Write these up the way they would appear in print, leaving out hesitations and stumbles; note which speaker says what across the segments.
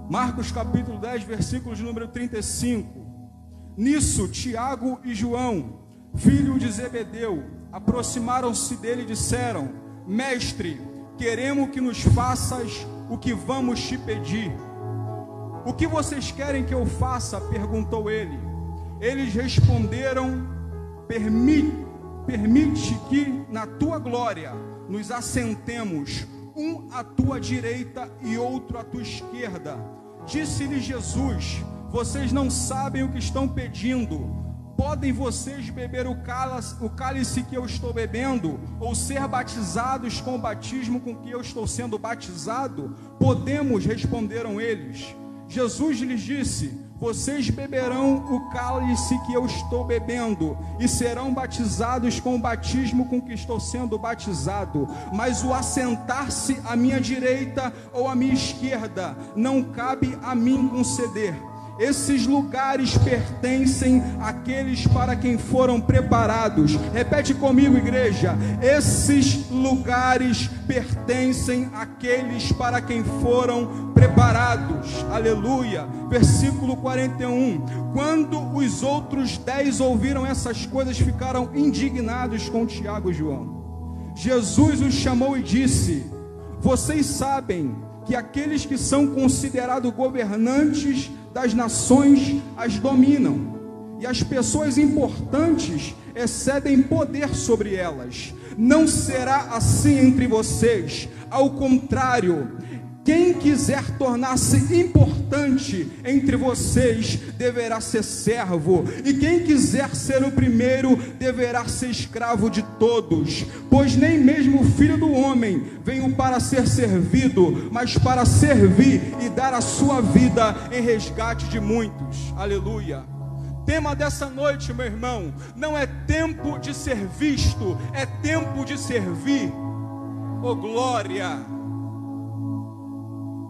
Speaker 1: Marcos capítulo 10, versículo de número 35. Nisso, Tiago e João, filho de Zebedeu, aproximaram-se dele e disseram: Mestre, queremos que nos faças o que vamos te pedir. O que vocês querem que eu faça? Perguntou ele. Eles responderam: Permite que na tua glória nos assentemos, um à tua direita e outro à tua esquerda. Disse-lhe Jesus: Vocês não sabem o que estão pedindo. Podem vocês beber o cálice que eu estou bebendo, ou ser batizados com o batismo com que eu estou sendo batizado? Podemos, responderam eles. Jesus lhes disse: Vocês beberão o cálice que eu estou bebendo, e serão batizados com o batismo com que estou sendo batizado, mas o assentar-se à minha direita ou à minha esquerda, não cabe a mim conceder. Esses lugares pertencem àqueles para quem foram preparados. Repete comigo, igreja. Esses lugares pertencem àqueles para quem foram preparados. Aleluia. Versículo 41. Quando os outros 10 ouviram essas coisas, ficaram indignados com Tiago e João. Jesus os chamou e disse: Vocês sabem que aqueles que são considerados governantes das nações as dominam, e as pessoas importantes excedem poder sobre elas. Não será assim entre vocês. Ao contrário, quem quiser tornar-se importante entre vocês deverá ser servo, e quem quiser ser o primeiro deverá ser escravo de todos. Pois nem mesmo o Filho do Homem veio para ser servido, mas para servir e dar a sua vida em resgate de muitos. Aleluia. Tema dessa noite, meu irmão, não é tempo de ser visto, é tempo de servir. Oh glória!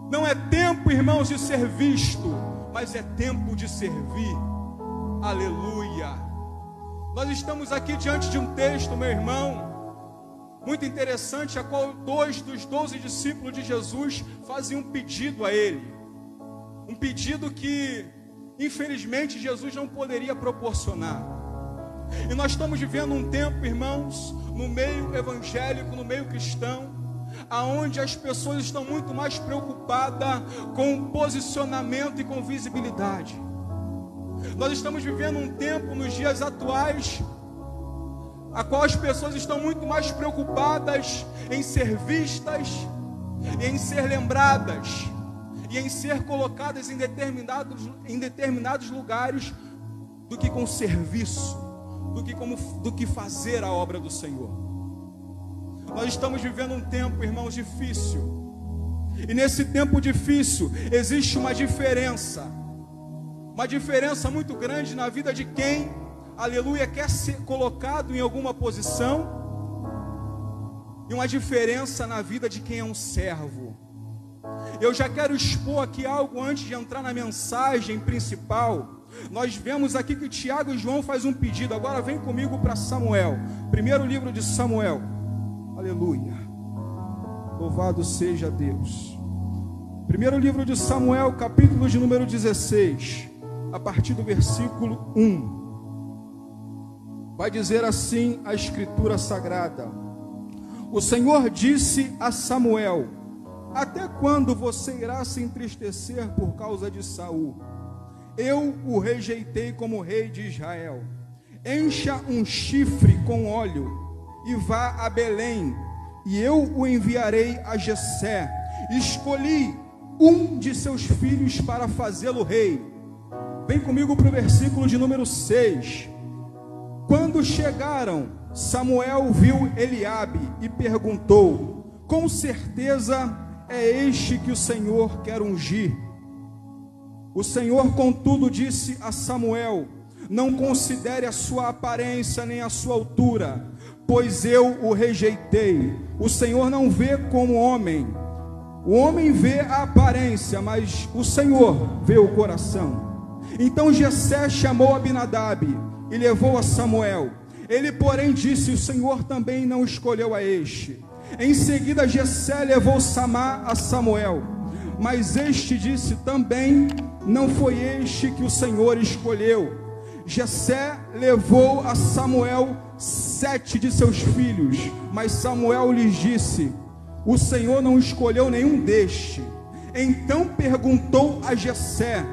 Speaker 1: Não é tempo, irmãos, de ser visto, mas é tempo de servir. Aleluia. Nós estamos aqui diante de um texto, meu irmão, muito interessante, a qual 2 dos 12 discípulos de Jesus fazem um pedido a ele. Um pedido que, infelizmente, Jesus não poderia proporcionar. E nós estamos vivendo um tempo, irmãos, no meio evangélico, no meio cristão, aonde as pessoas estão muito mais preocupadas com posicionamento e com visibilidade. Nós estamos vivendo um tempo nos dias atuais, a qual as pessoas estão muito mais preocupadas em ser vistas, em ser lembradas e em ser colocadas em determinados lugares, do que com serviço, do que fazer a obra do Senhor. Nós estamos vivendo um tempo, irmãos, difícil. E nesse tempo difícil existe uma diferença muito grande na vida de quem, aleluia, quer ser colocado em alguma posição, e uma diferença na vida de quem é um servo. Eu já quero expor aqui algo antes de entrar na mensagem principal. Nós vemos aqui que Tiago e João fazem um pedido. Agora vem comigo para Samuel, primeiro livro de Samuel. Aleluia, louvado seja Deus. Primeiro livro de Samuel, capítulo de número 16, a partir do versículo 1. Vai dizer assim a Escritura Sagrada: O Senhor disse a Samuel: Até quando você irá se entristecer por causa de Saul? Eu o rejeitei como rei de Israel. Encha um chifre com óleo e vá a Belém, e eu o enviarei a Jessé. Escolhi um de seus filhos para fazê-lo rei. Vem comigo para o versículo de número 6. Quando chegaram, Samuel viu Eliabe e perguntou: Com certeza é este que o Senhor quer ungir? O Senhor, contudo, disse a Samuel: Não considere a sua aparência nem a sua altura, pois eu o rejeitei. O Senhor não vê como homem. O homem vê a aparência, mas o Senhor vê o coração. Então Jessé chamou Abinadab e levou a Samuel. Ele, porém, disse: O Senhor também não escolheu a este. Em seguida Jessé levou Samá a Samuel. Mas este disse também: não foi este que o Senhor escolheu. Jessé levou a Samuel 7 de seus filhos, mas Samuel lhes disse: o Senhor não escolheu nenhum deste. Então perguntou a Jessé: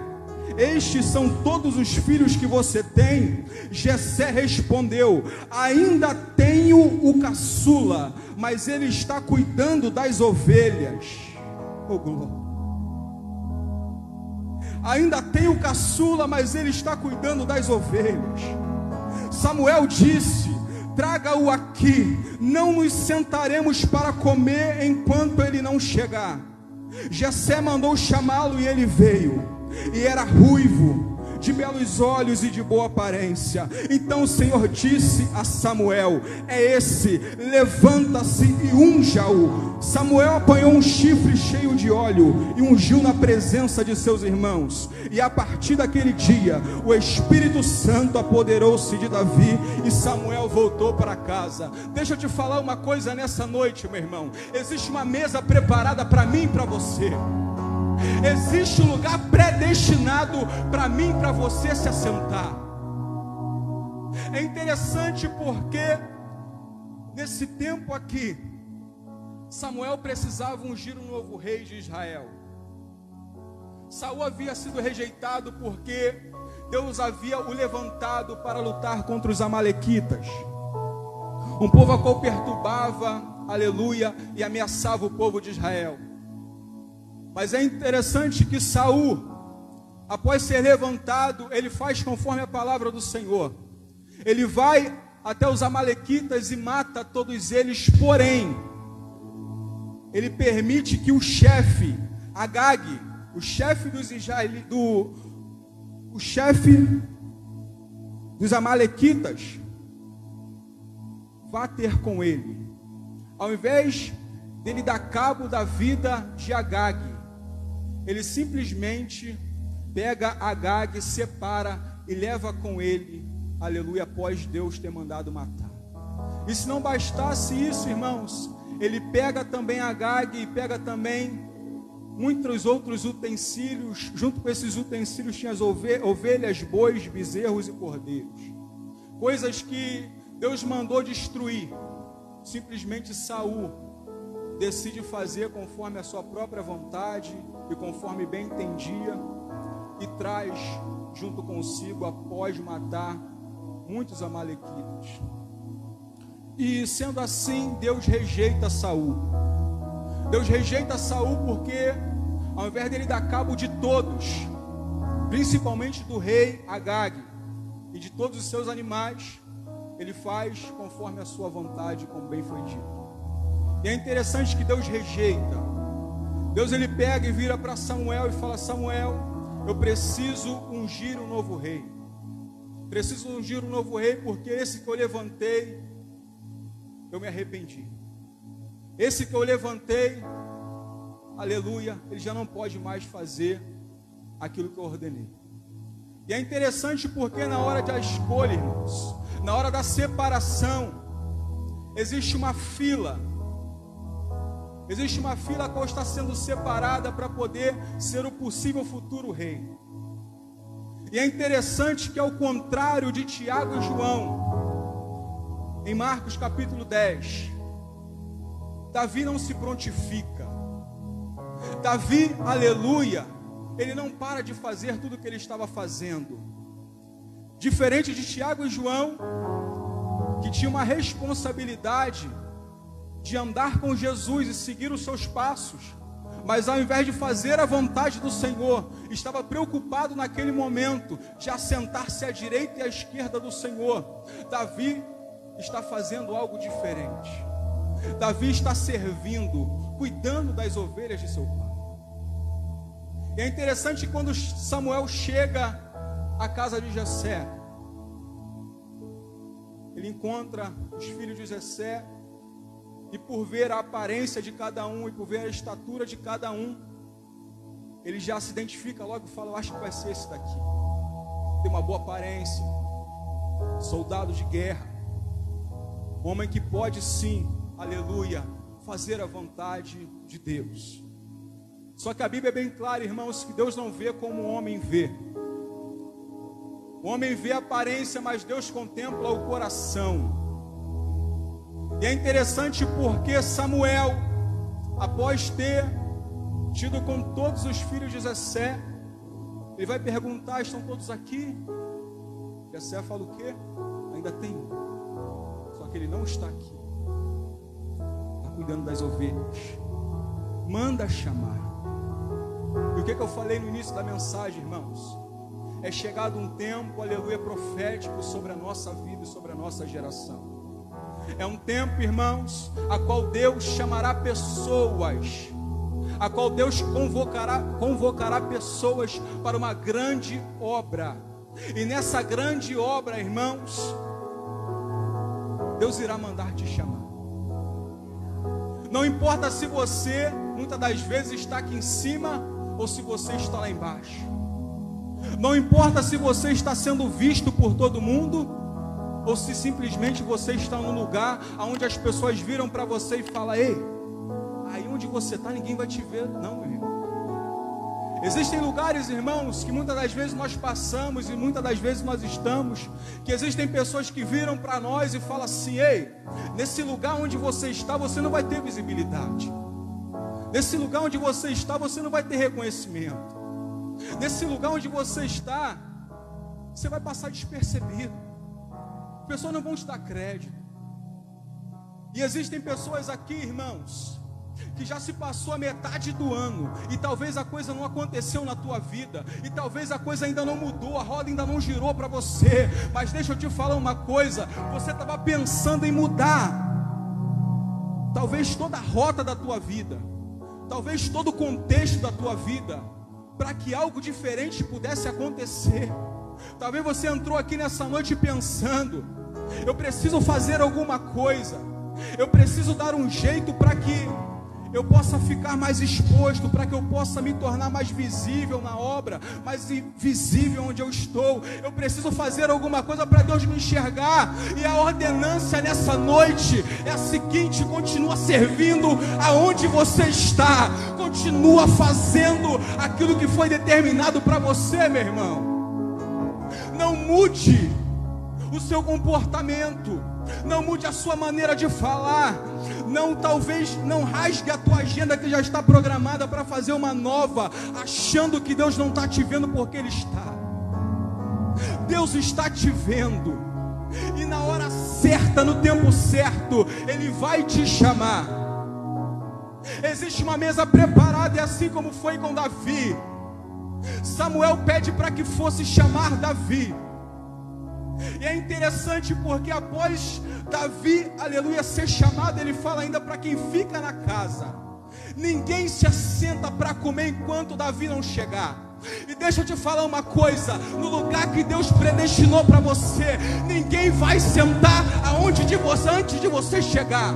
Speaker 1: estes são todos os filhos que você tem? Jessé respondeu: ainda tenho o caçula, mas ele está cuidando das ovelhas. Oh, glória. Ainda tenho o caçula, mas ele está cuidando das ovelhas. Samuel disse: traga-o aqui, não nos sentaremos para comer enquanto ele não chegar. Jessé mandou chamá-lo e ele veio, e era ruivo, de belos olhos e de boa aparência. Então o Senhor disse a Samuel: é esse, levanta-se e unja-o. Samuel apanhou um chifre cheio de óleo e ungiu na presença de seus irmãos. E a partir daquele dia o Espírito Santo apoderou-se de Davi e Samuel voltou para casa. Deixa eu te falar uma coisa nessa noite, meu irmão. Existe uma mesa preparada para mim e para você. Existe um lugar predestinado para mim e para você se assentar. É interessante porque nesse tempo aqui Samuel precisava ungir um novo rei de Israel. Saul havia sido rejeitado porque Deus havia o levantado para lutar contra os amalequitas, um povo a qual perturbava, aleluia, e ameaçava o povo de Israel. Mas é interessante que Saul, após ser levantado, ele faz conforme a palavra do Senhor. Ele vai até os amalequitas e mata todos eles, porém ele permite que o chefe Agag, o chefe dos amalequitas, vá ter com ele. Ao invés dele dar cabo da vida de Agag, ele simplesmente pega Agag, separa e leva com ele, aleluia, após Deus ter mandado matar. E se não bastasse isso, irmãos, ele pega também Agag e pega também muitos outros utensílios. Junto com esses utensílios tinha as ovelhas, bois, bezerros e cordeiros, coisas que Deus mandou destruir. Simplesmente Saul decide fazer conforme a sua própria vontade e conforme bem entendia, e traz junto consigo, após matar muitos amalequitas. E sendo assim, Deus rejeita Saul. Deus rejeita Saul porque, ao invés dele dar cabo de todos, principalmente do rei Agag e de todos os seus animais, ele faz conforme a sua vontade, como bem foi dito. E é interessante que Deus rejeita. Deus, ele pega e vira para Samuel e fala: Samuel, eu preciso ungir um novo rei. Preciso ungir um novo rei porque esse que eu levantei, eu me arrependi. Esse que eu levantei, aleluia, ele já não pode mais fazer aquilo que eu ordenei. E é interessante porque na hora da escolha, irmãos, na hora da separação, existe uma fila. Existe uma fila a qual está sendo separada para poder ser o possível futuro rei. E é interessante que, ao contrário de Tiago e João, em Marcos capítulo 10, Davi não se prontifica. Davi, aleluia, ele não para de fazer tudo o que ele estava fazendo. Diferente de Tiago e João, que tinha uma responsabilidade de andar com Jesus e seguir os seus passos, mas ao invés de fazer a vontade do Senhor, estava preocupado naquele momento de assentar-se à direita e à esquerda do Senhor. Davi está fazendo algo diferente. Davi está servindo, cuidando das ovelhas de seu pai. E é interessante que quando Samuel chega à casa de Jessé, ele encontra os filhos de Jessé, e por ver a aparência de cada um, e por ver a estatura de cada um, ele já se identifica logo e fala: eu acho que vai ser esse daqui. Tem uma boa aparência, soldado de guerra, homem que pode sim, aleluia, fazer a vontade de Deus. Só que a Bíblia é bem clara, irmãos, que Deus não vê como o homem vê. O homem vê a aparência, mas Deus contempla o coração. E é interessante porque Samuel, após ter tido com todos os filhos de Jessé, ele vai perguntar: estão todos aqui? Jessé fala o quê? Ainda tem um. Só que ele não está aqui. Está cuidando das ovelhas. Manda chamar. E o que eu falei no início da mensagem, irmãos? É chegado um tempo, aleluia, profético sobre a nossa vida e sobre a nossa geração. É um tempo, irmãos, a qual Deus chamará pessoas, a qual Deus convocará pessoas para uma grande obra. E nessa grande obra, irmãos, Deus irá mandar te chamar. Não importa se você, muitas das vezes, está aqui em cima ou se você está lá embaixo. Não importa se você está sendo visto por todo mundo ou se simplesmente você está num lugar onde as pessoas viram para você e falam: ei, aí onde você está ninguém vai te ver. Não, meu irmão. Existem lugares, irmãos, que muitas das vezes nós passamos e muitas das vezes nós estamos, que existem pessoas que viram para nós e falam assim: ei, nesse lugar onde você está, você não vai ter visibilidade. Nesse lugar onde você está, você não vai ter reconhecimento. Nesse lugar onde você está, você vai passar despercebido. As pessoas não vão te dar crédito. E existem pessoas aqui, irmãos, que já se passou a metade do ano e talvez a coisa não aconteceu na tua vida, e talvez a coisa ainda não mudou, a roda ainda não girou para você. Mas deixa eu te falar uma coisa: você estava pensando em mudar talvez toda a rota da tua vida, talvez todo o contexto da tua vida, para que algo diferente pudesse acontecer. Talvez você entrou aqui nessa noite pensando: eu preciso fazer alguma coisa, eu preciso dar um jeito para que eu possa ficar mais exposto, para que eu possa me tornar mais visível na obra, mais visível onde eu estou. Eu preciso fazer alguma coisa para Deus me enxergar. E a ordenância nessa noite é a seguinte: continua servindo aonde você está, continua fazendo aquilo que foi determinado para você, meu irmão. Não mude o seu comportamento, não mude a sua maneira de falar, talvez não rasgue a tua agenda que já está programada para fazer uma nova, achando que Deus não está te vendo, porque Ele está. Deus está te vendo, e na hora certa, no tempo certo, Ele vai te chamar. Existe uma mesa preparada, e assim como foi com Davi, Samuel pede para que fosse chamar Davi. E é interessante porque após Davi, aleluia, ser chamado, ele fala ainda para quem fica na casa: ninguém se assenta para comer enquanto Davi não chegar. E deixa eu te falar uma coisa: no lugar que Deus predestinou para você, ninguém vai sentar antes de você chegar.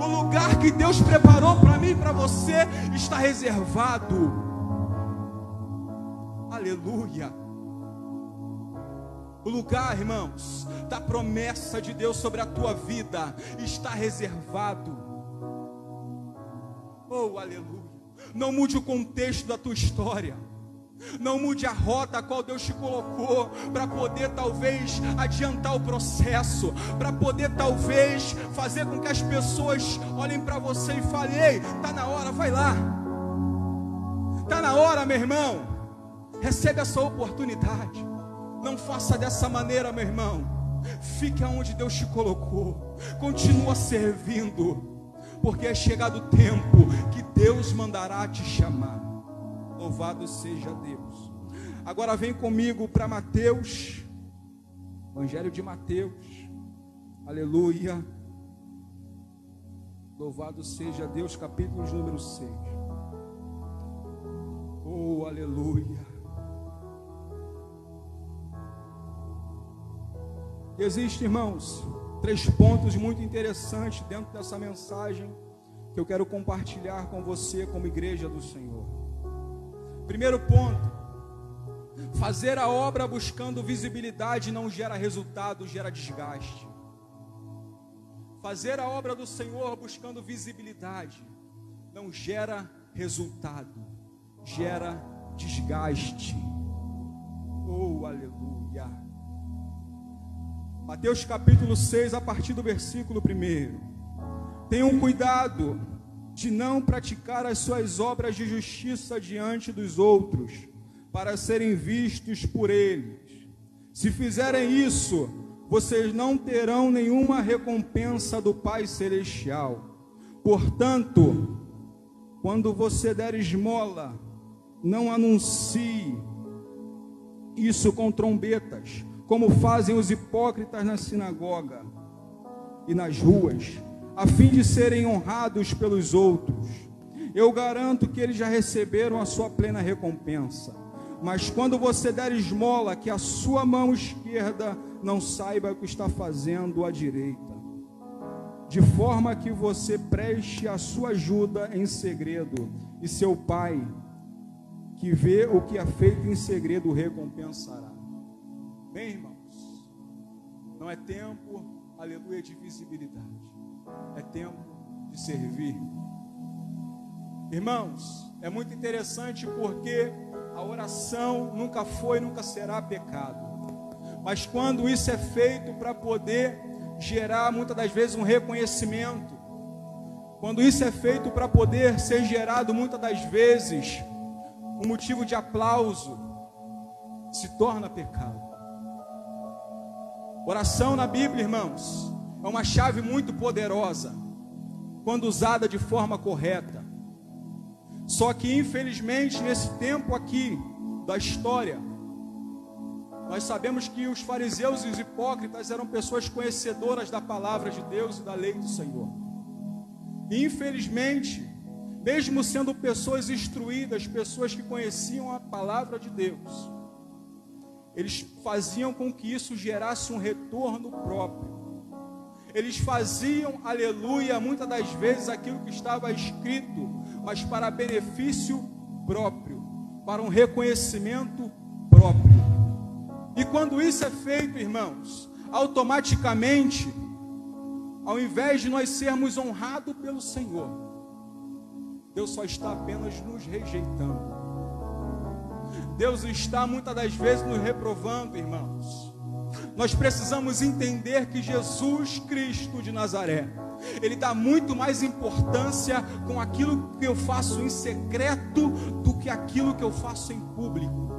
Speaker 1: O lugar que Deus preparou para mim e para você está reservado. Aleluia. O lugar, irmãos, da promessa de Deus sobre a tua vida está reservado. Oh, aleluia. Não mude o contexto da tua história. Não mude a rota a qual Deus te colocou, para poder talvez adiantar o processo, para poder talvez fazer com que as pessoas olhem para você e falem: ei, está na hora, vai lá. Está na hora, meu irmão. Recebe essa oportunidade. Não faça dessa maneira, meu irmão. Fique aonde Deus te colocou. Continua servindo, porque é chegado o tempo que Deus mandará te chamar. Louvado seja Deus. Agora vem comigo para Mateus, Evangelho de Mateus. Aleluia. Louvado seja Deus, capítulo número 6. Oh, aleluia. Existem, irmãos, 3 pontos muito interessantes dentro dessa mensagem que eu quero compartilhar com você como igreja do Senhor. Primeiro ponto: fazer a obra buscando visibilidade não gera resultado, gera desgaste. Fazer a obra do Senhor buscando visibilidade não gera resultado, gera desgaste. Oh, aleluia. Mateus capítulo 6, a partir do versículo 1. Tenham cuidado de não praticar as suas obras de justiça diante dos outros, para serem vistos por eles. Se fizerem isso, vocês não terão nenhuma recompensa do Pai Celestial. Portanto, quando você der esmola, não anuncie isso com trombetas, como fazem os hipócritas na sinagoga e nas ruas, a fim de serem honrados pelos outros. Eu garanto que eles já receberam a sua plena recompensa. Mas quando você der esmola, que a sua mão esquerda não saiba o que está fazendo a direita, de forma que você preste a sua ajuda em segredo, e seu Pai, que vê o que é feito em segredo, o recompensará. Bem, irmãos, não é tempo, aleluia, de visibilidade, é tempo de servir. Irmãos, é muito interessante porque a oração nunca foi, nunca será pecado. Mas quando isso é feito para poder gerar, muitas das vezes, um reconhecimento, quando isso é feito para poder ser gerado, muitas das vezes, um motivo de aplauso, se torna pecado. Oração na Bíblia, irmãos, é uma chave muito poderosa, quando usada de forma correta. Só que, infelizmente, nesse tempo aqui da história, nós sabemos que os fariseus e os hipócritas eram pessoas conhecedoras da palavra de Deus e da lei do Senhor. E, infelizmente, mesmo sendo pessoas instruídas, pessoas que conheciam a palavra de Deus, eles faziam com que isso gerasse um retorno próprio. Eles faziam, aleluia, muitas das vezes aquilo que estava escrito, mas para benefício próprio, para um reconhecimento próprio. E quando isso é feito, irmãos, automaticamente, ao invés de nós sermos honrados pelo Senhor, Deus só está apenas nos rejeitando. Deus está muitas das vezes nos reprovando, irmãos. Nós precisamos entender que Jesus Cristo de Nazaré, Ele dá muito mais importância com aquilo que eu faço em secreto do que aquilo que eu faço em público.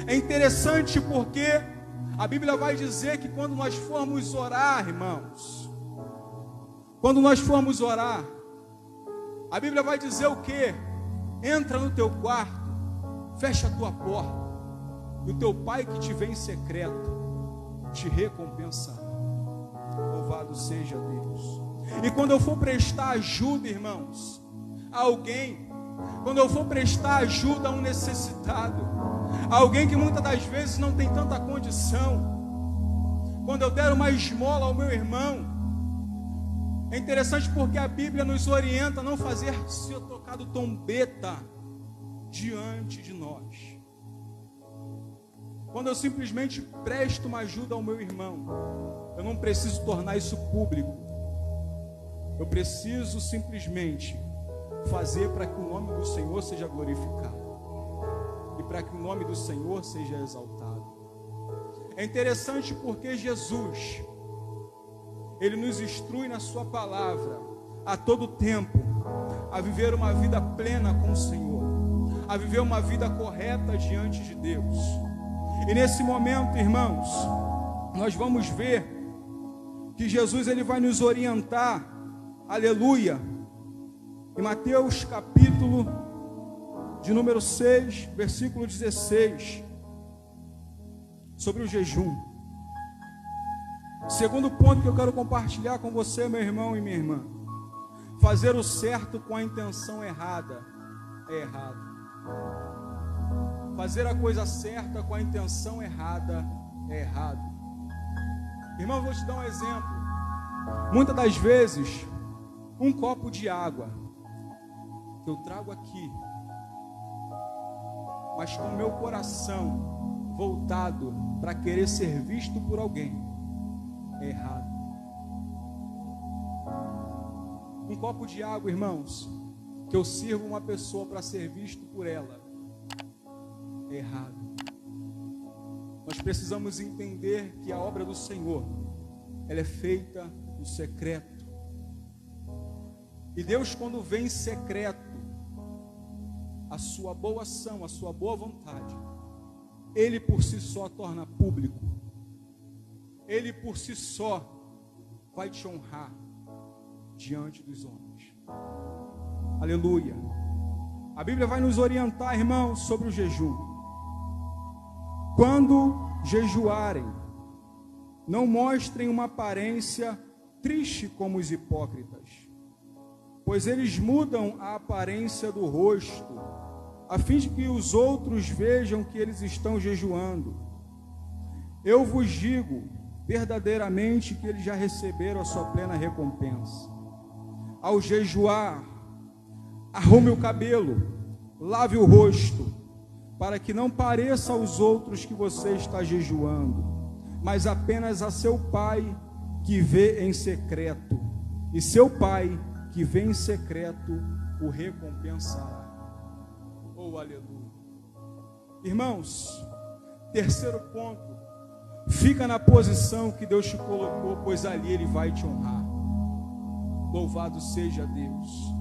Speaker 1: É interessante porque a Bíblia vai dizer que quando nós formos orar, irmãos, quando nós formos orar, a Bíblia vai dizer o quê? Entra no teu quarto, fecha a tua porta, e o teu Pai que te vê em secreto te recompensará. Louvado seja Deus. E quando eu for prestar ajuda, irmãos, a alguém, quando eu for prestar ajuda a um necessitado, a alguém que muitas das vezes não tem tanta condição, quando eu der uma esmola ao meu irmão, é interessante porque a Bíblia nos orienta a não fazer ser tocado trombeta diante de nós. Quando eu simplesmente presto uma ajuda ao meu irmão, eu não preciso tornar isso público. Eu preciso simplesmente fazer para que o nome do Senhor seja glorificado e para que o nome do Senhor seja exaltado. É interessante porque Jesus, Ele nos instrui na sua palavra a todo tempo a viver uma vida plena com o Senhor, a viver uma vida correta diante de Deus. E nesse momento, irmãos, nós vamos ver que Jesus, Ele vai nos orientar, aleluia, em Mateus capítulo de número 6, versículo 16, sobre o jejum. Segundo ponto que eu quero compartilhar com você, meu irmão e minha irmã: fazer o certo com a intenção errada é errado. Fazer a coisa certa com a intenção errada é errado. Irmão, vou te dar um exemplo. Muitas das vezes, um copo de água que eu trago aqui, mas com o meu coração voltado para querer ser visto por alguém, é errado. Um copo de água, irmãos, que eu sirvo uma pessoa para ser visto por ela, é errado. Nós precisamos entender que a obra do Senhor, ela é feita no secreto. E Deus, quando vem em secreto, a sua boa ação, a sua boa vontade, Ele por si só torna público. Ele por si só vai te honrar diante dos homens. Aleluia. A Bíblia vai nos orientar, irmãos, sobre o jejum. Quando jejuarem, não mostrem uma aparência triste como os hipócritas, pois eles mudam a aparência do rosto, a fim de que os outros vejam que eles estão jejuando. Eu vos digo verdadeiramente que eles já receberam a sua plena recompensa. Ao jejuar, arrume o cabelo, lave o rosto, para que não pareça aos outros que você está jejuando, mas apenas a seu Pai que vê em secreto, e seu Pai que vê em secreto o recompensará. Oh, aleluia. Irmãos, terceiro ponto, fica na posição que Deus te colocou, pois ali Ele vai te honrar. Louvado seja Deus.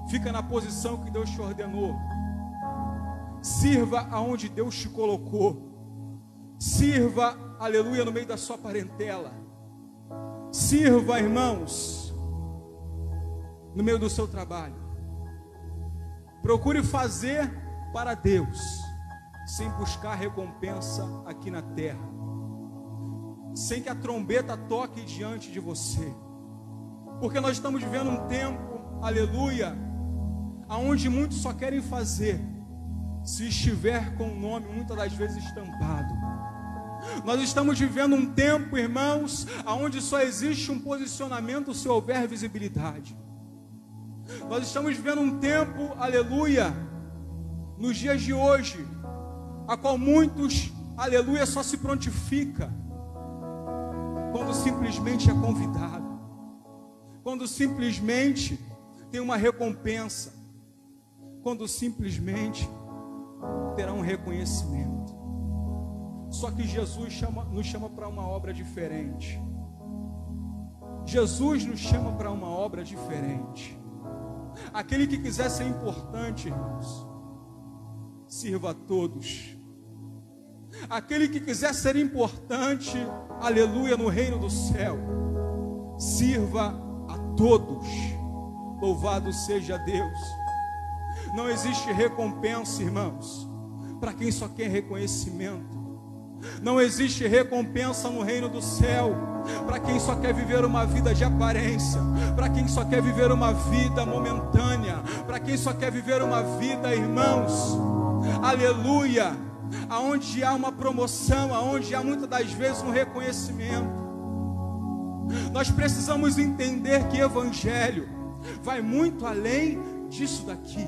Speaker 1: Fica na posição que Deus te ordenou. Sirva aonde Deus te colocou. Sirva, aleluia, no meio da sua parentela. Sirva, irmãos, no meio do seu trabalho. Procure fazer para Deus, sem buscar recompensa aqui na terra, sem que a trombeta toque diante de você, porque nós estamos vivendo um tempo, aleluia, aonde muitos só querem fazer se estiver com o nome muitas das vezes estampado. Nós estamos vivendo um tempo, irmãos, aonde só existe um posicionamento se houver visibilidade. Nós estamos vivendo um tempo, aleluia, nos dias de hoje, a qual muitos, aleluia, só se prontifica quando simplesmente é convidado, quando simplesmente tem uma recompensa, quando simplesmente terá um reconhecimento. Só que Jesus nos chama para uma obra diferente. Jesus nos chama para uma obra diferente. Aquele que quiser ser importante, irmãos, sirva a todos. Aquele que quiser ser importante, aleluia, no reino do céu, sirva a todos. Louvado seja Deus. Não existe recompensa, irmãos, para quem só quer reconhecimento. Não existe recompensa no reino do céu para quem só quer viver uma vida de aparência, para quem só quer viver uma vida momentânea, para quem só quer viver uma vida, irmãos, aleluia, aonde há uma promoção, aonde há muitas das vezes um reconhecimento. Nós precisamos entender que evangelho vai muito além disso daqui.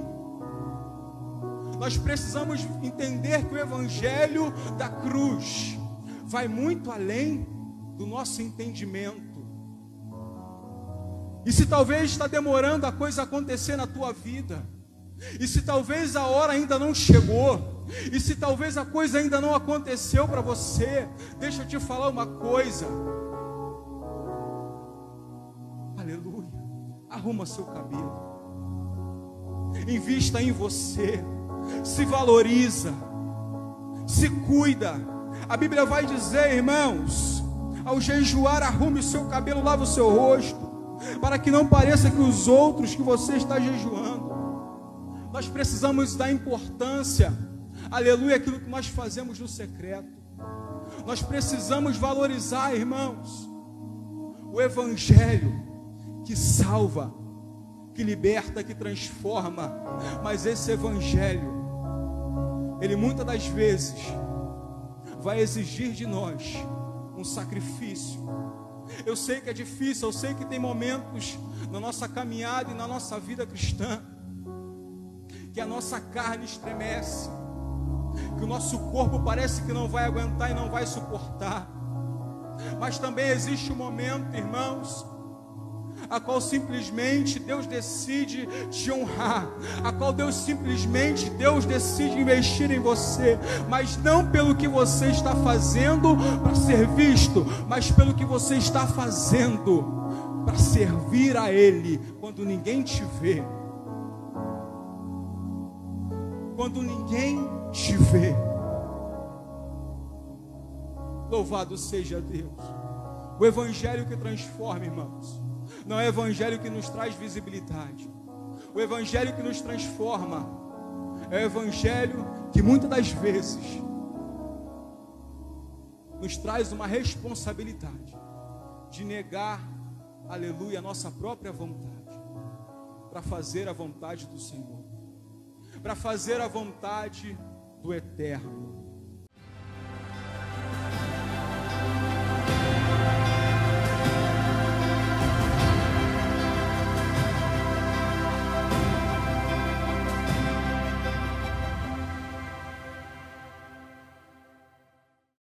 Speaker 1: Nós precisamos entender que o evangelho da cruz vai muito além do nosso entendimento. E se talvez está demorando a coisa acontecer na tua vida, e se talvez a hora ainda não chegou, e se talvez a coisa ainda não aconteceu para você, deixa eu te falar uma coisa. Aleluia. Arruma seu cabelo. Invista em você. Se valoriza, se cuida. A Bíblia vai dizer, irmãos, ao jejuar, arrume o seu cabelo, lave o seu rosto, para que não pareça que os outros que você está jejuando. Nós precisamos dar importância, aleluia, aquilo que nós fazemos no secreto. Nós precisamos valorizar, irmãos, o evangelho que salva, que liberta, que transforma. Mas esse evangelho, ele muitas das vezes vai exigir de nós um sacrifício. Eu sei que é difícil, eu sei que tem momentos na nossa caminhada e na nossa vida cristã que a nossa carne estremece, que o nosso corpo parece que não vai aguentar e não vai suportar. Mas também existe um momento, irmãos, a qual simplesmente Deus decide te honrar, a qual Deus decide investir em você, mas não pelo que você está fazendo para ser visto, mas pelo que você está fazendo para servir a Ele, quando ninguém te vê. Quando ninguém te vê. Louvado seja Deus. O evangelho que transforma, irmãos, não é o evangelho que nos traz visibilidade. O evangelho que nos transforma é o evangelho que muitas das vezes nos traz uma responsabilidade de negar, aleluia, a nossa própria vontade, para fazer a vontade do Senhor, para fazer a vontade do Eterno.